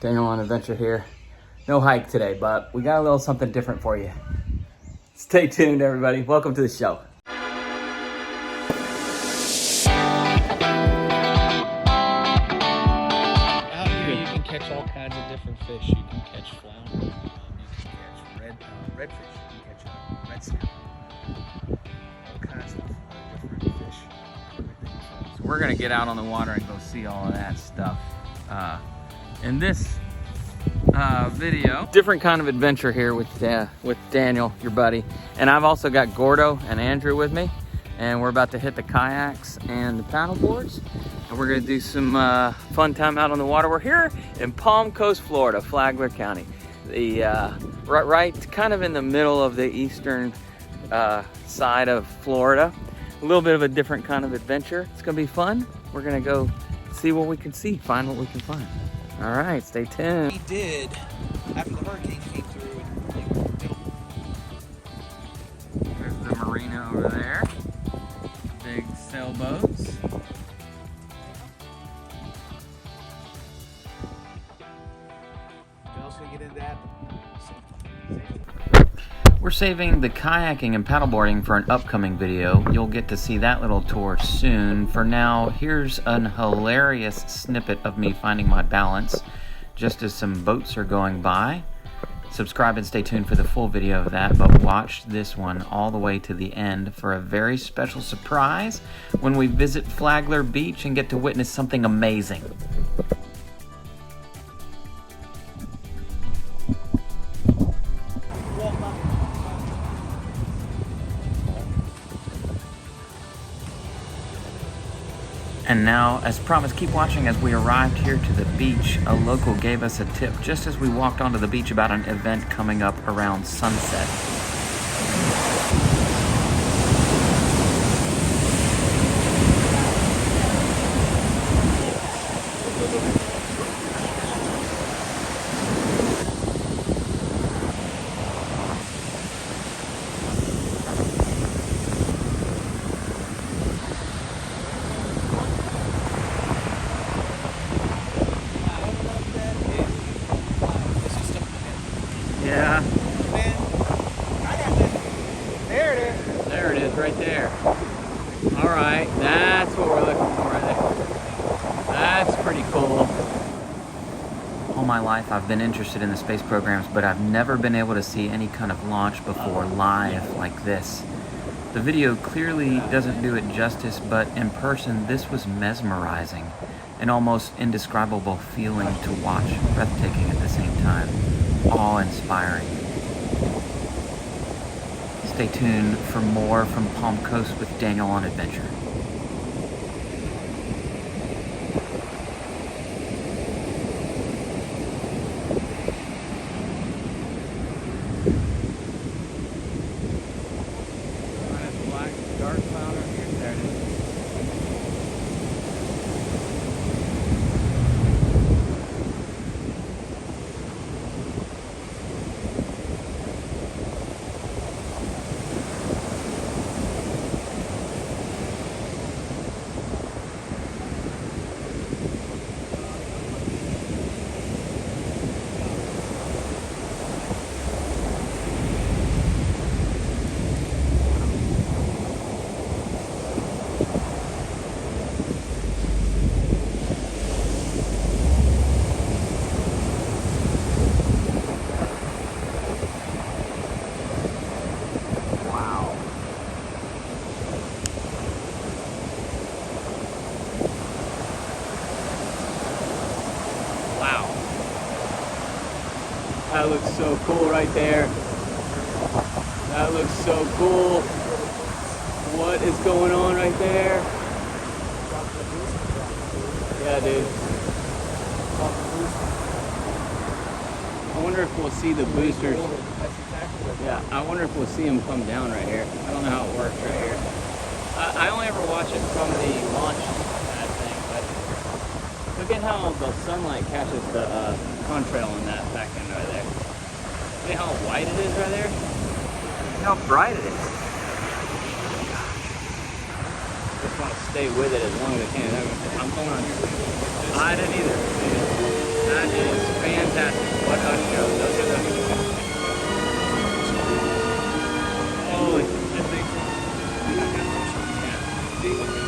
Daniel on adventure here. No hike today, but we got a little something different for you. Stay tuned, everybody. Welcome to the show. Out here you can catch all kinds of different fish. You can catch flounder, you can catch redfish, you can catch red snapper, all kinds of different fish. So we're gonna get out on the water and go see all of that stuff. In this video, different kind of adventure here with Daniel, your buddy, and I've also got Gordo and Andrew with me, and we're about to hit the kayaks and the paddle boards, and we're gonna do some fun time out on the water. We're here in Palm Coast, Florida, Flagler County, the right kind of in the middle of the eastern side of Florida. A little bit of a different kind of adventure. It's gonna be fun. We're gonna go see what we can see, find what we can find. All right, stay tuned. He did, after the hurricane came through, There's the marina over there. Big sailboats. you also get into that. We're saving the kayaking and paddleboarding for an upcoming video. You'll get to see that little tour soon. For now, here's an hilarious snippet of me finding my balance just as some boats are going by. Subscribe and stay tuned for the full video of that, but watch this one all the way to the end for a very special surprise when we visit Flagler Beach and get to witness something amazing. And now, as promised, keep watching as we arrived here to the beach. A local gave us a tip just as we walked onto the beach about an event coming up around sunset. Yeah. There it is. There it is, right there. All right, that's what we're looking for right there. That's pretty cool. All my life I've been interested in the space programs, but I've never been able to see any kind of launch before live like this. The video clearly doesn't do it justice, but in person this was mesmerizing. An almost indescribable feeling to watch, breathtaking at the same time. Awe-inspiring. Stay tuned for more from Palm Coast with Daniel on Adventure. Black, dark cloud over here. There it is. Wow. That looks so cool right there. That looks so cool. What is going on right there? Yeah, dude. I wonder if we'll see the boosters. Yeah, I wonder if we'll see them come down right here. I don't know how it works right here. I only ever watch it from the launch pad thing, but look at how the sunlight catches the contrail in that back end right there. See how white it is right there? See how bright it is. Just want to stay with it as long as I can. I'm going on. I didn't either. That is fantastic. daily minimum.